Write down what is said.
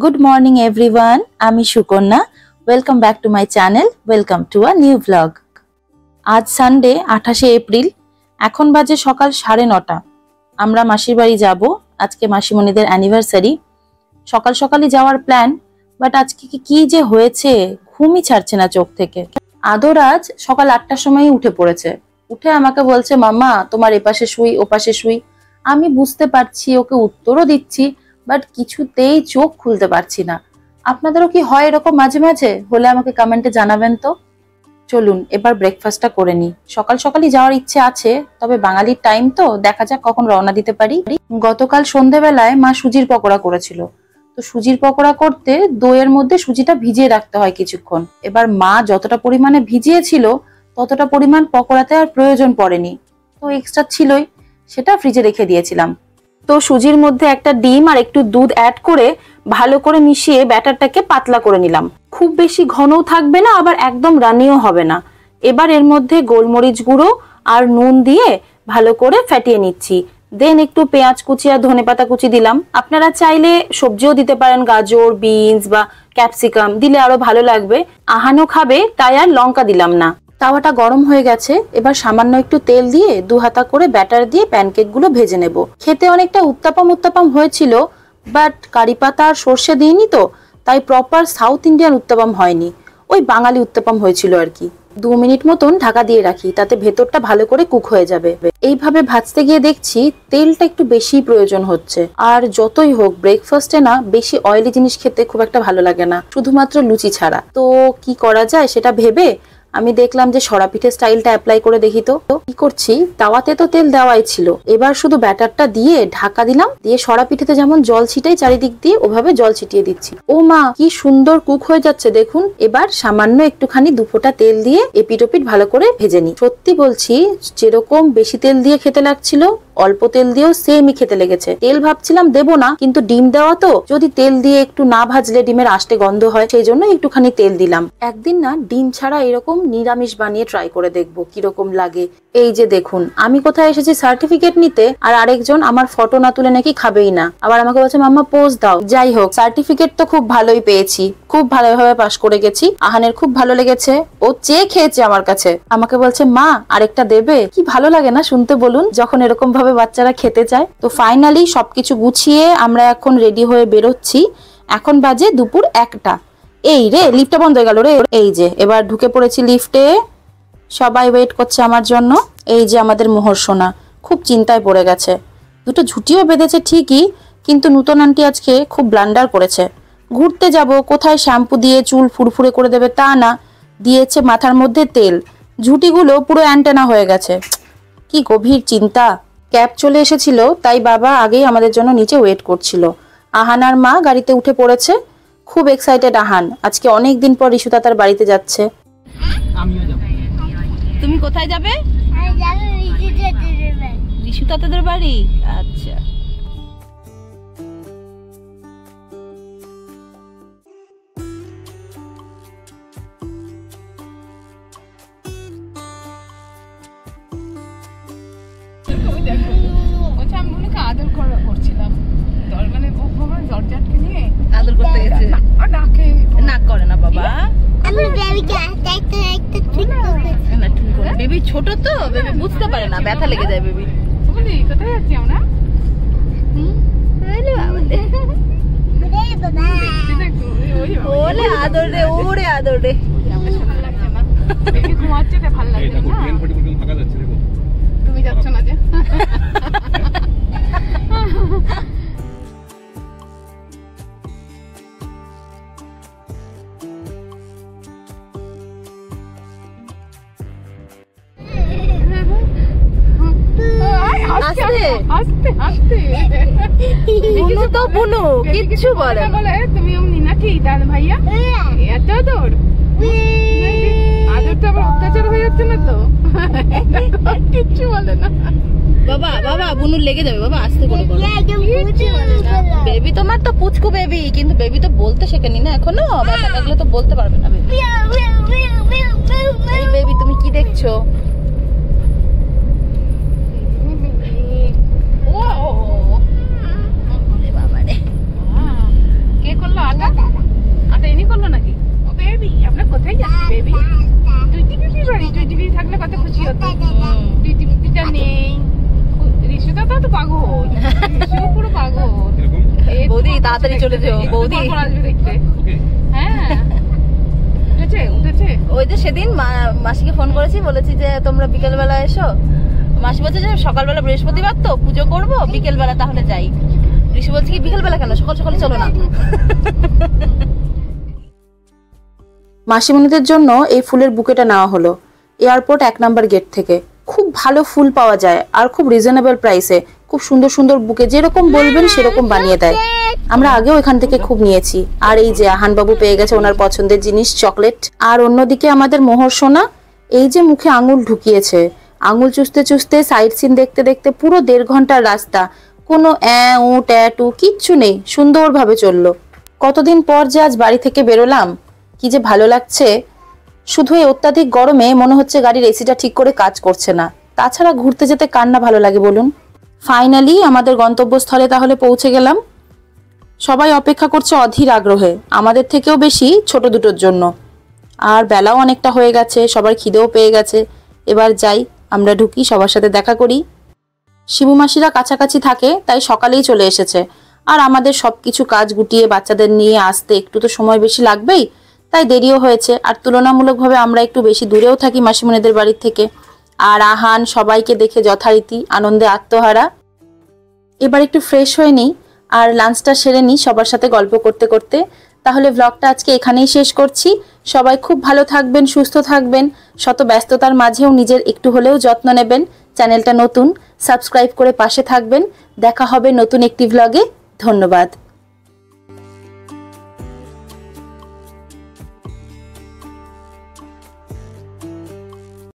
Good morning everyone, আমি Sukanya. Welcome back to my channel, welcome to a new blog. আজ Sunday 28শে April, এখন বাজে সকাল 9:30। আমরা মাসির বাড়ি যাব, আজকে মাসিমণিদের অ্যানিভার্সারি। সকাল সকালই যাওয়ার প্ল্যান, বাট আজকে কি যে হয়েছে, ঘুমই ছাড়ছে না চোখ থেকে। আদর আজ সকাল 8টার সময়ই উঠে পড়েছে। উঠে আমাকে বলছে, মাম্মা তোমার এপাশে শুই ওপাশে শুই। আমি বুঝতে পারছি, ওকে উত্তরও দিচ্ছি, বাট কিছুতেই চোখ খুলতে পারছি না। আপনাদেরও কি হয় এরকম মাঝে মাঝে? হলে আমাকে কমেন্টে জানাবেন তো। চলুন এবার ব্রেকফাস্টটা করে নিই। সকাল সকালই যাওয়ার ইচ্ছে আছে, তবে বাঙালির টাইম তো, দেখা যাক কখন রওনা দিতে পারি। গতকাল সন্ধেবেলায় মা সুজির পকোড়া করেছিল, তো সুজির পকোড়া করতে দইয়ের মধ্যে সুজিটা ভিজিয়ে রাখতে হয় কিছুক্ষণ। এবার মা যতটা পরিমাণে ভিজিয়েছিল ততটা পরিমাণ পকোড়াতে আর প্রয়োজন পড়েনি, তো এক্সট্রা ছিলই, সেটা ফ্রিজে রেখে দিয়েছিলাম। তো সুজির মধ্যে একটা ডিম আর একটু দুধ অ্যাড করে ভালো করে মিশিয়ে ব্যাটারটাকে পাতলা করে নিলাম। খুব বেশি ঘনও থাকবে না, আবার একদম রানিও হবে না। এবার এর মধ্যে গোলমরিচ গুঁড়ো আর নুন দিয়ে ভালো করে ফেটিয়ে নিচ্ছি। দেন একটু পেঁয়াজ কুচি আর ধনেপাতা কুচি দিলাম। আপনারা চাইলে সবজিও দিতে পারেন, গাজর, বিনস বা ক্যাপসিকাম দিলে আরো ভালো লাগবে। আহানও খাবে, তাই আর লঙ্কা দিলাম না। তাওয়াটা গরম হয়ে গেছে, এবার সামান্য একটু তেল দিয়ে 2 হাতা করে ব্যাটার দিয়ে প্যানকেক গুলো ভেজে নেব। খেতে অনেকটা উত্তাপাম হয়েছিল, বাট কারি পাতা আর সর্ষে দিইনি তো, তাই প্রপার সাউথ ইন্ডিয়ান উত্তাপাম হয়নি, ওই বাঙালি উত্তাপাম হয়েছিল আর কি। 2 মিনিট মতন ঢাকা দিয়ে রাখি, তাতে ভেতরটা ভালো করে কুক হয়ে যাবে। এইভাবে ভাজতে গিয়ে দেখছি তেলটা একটু বেশি প্রয়োজন হচ্ছে। আর যতই হোক ব্রেকফাস্টে না বেশি অয়েলি জিনিস খেতে খুব একটা ভালো লাগে না, শুধুমাত্র লুচি ছাড়া। তো কি করা যায় সেটা ভেবে আমি দেখলাম যে সরা পিঠে স্টাইলটা অ্যাপ্লাই করে দেখি। তো কি করছি, তাওয়াতে তো তেল দেওয়াই ছিল, এবার শুধু ব্যাটারটা দিয়ে ঢাকা দিলাম, দিয়ে সরা পিঠেতে যেমন জল ছিটাই চারিদিক দিয়ে ওভাবে জল ছিটিয়ে দিচ্ছি। ও মা, কি সুন্দর কুক হয়ে যাচ্ছে দেখুন। এবার সামান্য একটুখানি 2 ফোঁটা তেল দিয়ে এপিট ওপিট ভালো করে ভেজে নি। সত্যি বলছি, যেরকম বেশি তেল দিয়ে খেতে লাগছিল, অল্প তেল দিয়েও সেমই খেতে লেগেছে। তেল ভাবছিলাম দেবো না, কিন্তু ডিম দেওয়া তো, যদি তেল দিয়ে একটু না ভাজলে ডিমের আষ্টে গন্ধ হয়, সেই জন্য একটুখানি তেল দিলাম। একদিন না ডিম ছাড়া এরকম নিরামিষ বানিয়ে ট্রাই করে দেখবো কিরকম লাগে। এই যে দেখুন, আমি কোথায় এসেছি সার্টিফিকেট নিতে, আর আরেকজন আমার ফটো না তুলে নাকি খাবেই না, আবার আমাকে বলছে মাম্মা পোজ দাও। যাই হোক, সার্টিফিকেট তো খুব ভালোই পেয়েছি, খুব ভালোভাবে পাস করে গেছি। আহানের খুব ভালো লেগেছে, ও চেয়ে খেয়েছে আমার কাছে। আমাকে বলছে মা আরেকটা দেবে। কি ভালো লাগে না শুনতে বলুন, যখন এরকম ভাবে বাচ্চারা খেতে চায়। তো ফাইনালি সবকিছু গুছিয়ে আমরা এখন রেডি হয়ে বেরোচ্ছি। এখন বাজে দুপুর 1টা। এই রে, লিফটটা বন্ধ হয়ে গেল রে। এই যে এবার ঢুকে পড়েছি লিফটে, সবাই ওয়েট করছে আমার জন্য। এই যে আমাদের মোহর সোনা খুব চিন্তায় পড়ে গেছে। 2টো ঝুঁটিও বেঁধেছে ঠিকই, কিন্তু নূতন আন্টি আজকে খুব ব্লান্ডার করেছে। ঘুরতে যাব, কোথায় শ্যাম্পু দিয়ে চুল ফুরফুরে করে দেবে তা না, দিয়েছে মাথার মধ্যে তেল। ঝুঁটিগুলো পুরো অ্যান্টেনা হয়ে গেছে। কি গভীর চিন্তা। ক্যাব চলে এসেছিল, তাই বাবা আগেই আমাদের জন্য নিচে ওয়েট করছিল। আহান আর মা গাড়িতে উঠে পড়েছে। খুব এক্সাইটেড আহান, আজকে অনেক দিন পর রিশু তার বাড়িতে যাচ্ছে। তুমি কোথায় যাবে? রিশু তাদের বাড়ি। আচ্ছা, আদর করতে গেছে, নাক করে না বাবা। বেবি ছোট তো, বেবি বুঝতে পারে না, ব্যথা লেগে যায় বেবি। কোথায় যাচ্ছি আমরা? ওরে আদর রে, ওরে আদর রে। তুমি যাচ্ছ না যে? কিচ্ছু বলে তুমি নাকি দাদা ভাইয়া এত আদর, আদর তো আবার অত্যাচার হয়ে যাচ্ছে না তো? কিচ্ছু বলে না বাবা। বাবা বুনুর লেগে যাবে বাবা, আস্তে করে বলো। বেবি তোমার তো পুচকু বেবি, কিন্তু বেবি তো বলতে শেখেনি না এখনো, ব্যথা লাগলে তো বলতে পারবে না বেবি। বেবি তুমি কি দেখছো? কে করলো? তাড়াতাড়ি চলে যাও বৌদি। ওই যে সেদিন মাসিকে ফোন করেছি, বলেছি যে তোমরা বিকেল বেলা এসো। মাসি বলছে যে সকালবেলা বৃহস্পতিবার তো পুজো করবো, বিকেল বেলা তাহলে যাই। ঋষি বলছে কি বিকেল বেলা কেন, সকাল সকালে চলো না। মাসিমণিদের জন্য এই ফুলের বুকেটা নেওয়া হলো এয়ারপোর্ট 1 নম্বর গেট থেকে। খুব ভালো ফুল পাওয়া যায় আর খুব রিজনেবল প্রাইসে। খুব সুন্দর সুন্দর বুকে যেরকম বলবেন সেরকম বানিয়ে দেয়। আমরা আগেও এখান থেকে খুব নিয়েছি। আর এই যে আহানবাবু পেয়ে গেছে ওনার পছন্দের জিনিস, চকলেট। আর অন্যদিকে আমাদের মোহর সোনা এই যে মুখে আঙুল ঢুকিয়েছে। আঙুল চুষতে চুষতে সাইড সিন দেখতে দেখতে পুরো 1.5 ঘন্টার রাস্তা, কোনো উ ট্যাটু কিচ্ছু নেই, সুন্দরভাবে চললো। কতদিন পর যে আজ বাড়ি থেকে বেরোলাম, কি যে ভালো লাগছে। শুধু এই অত্যাধিক গরমে মনে হচ্ছে গাড়ির এসিটা ঠিক করে কাজ করছে না। তাছাড়া ঘুরতে যেতে কার না ভালো লাগে বলুন। ফাইনালি আমাদের গন্তব্যস্থলে তাহলে পৌঁছে গেলাম। সবাই অপেক্ষা করছে অধীর আগ্রহে, আমাদের থেকেও বেশি ছোট দুটোর জন্য। আর বেলাও অনেকটা হয়ে গেছে, সবার খিদেও পেয়ে গেছে। এবার যাই, আমরা ঢুকি, সবার সাথে দেখা করি। শিবু মাসিরা কাছাকাছি থাকে তাই সকালেই চলে এসেছে। আর আমাদের সবকিছু কাজ গুটিয়ে বাচ্চাদের নিয়ে আসতে একটু তো সময় বেশি লাগবেই, তাই দেরিও হয়েছে। আর তুলনামূলকভাবে আমরা একটু বেশি দূরেও থাকি মাসিমণিদের বাড়ির থেকে। আর আহান সবাইকে দেখে যথারীতি আনন্দে আত্মহারা। এবার একটু ফ্রেশ হয়ে নিই আর লাঞ্চটা সেরে নিই সবার সাথে গল্প করতে করতে। তাহলে ব্লগটা আজকে এখানেই শেষ করছি। সবাই খুব ভালো থাকবেন, সুস্থ থাকবেন। শত ব্যস্ততার মাঝেও নিজের একটু হলেও যত্ন নেবেন। চ্যানেলটা নতুন, সাবস্ক্রাইব করে পাশে থাকবেন। দেখা হবে নতুন একটি ব্লগে। ধন্যবাদ।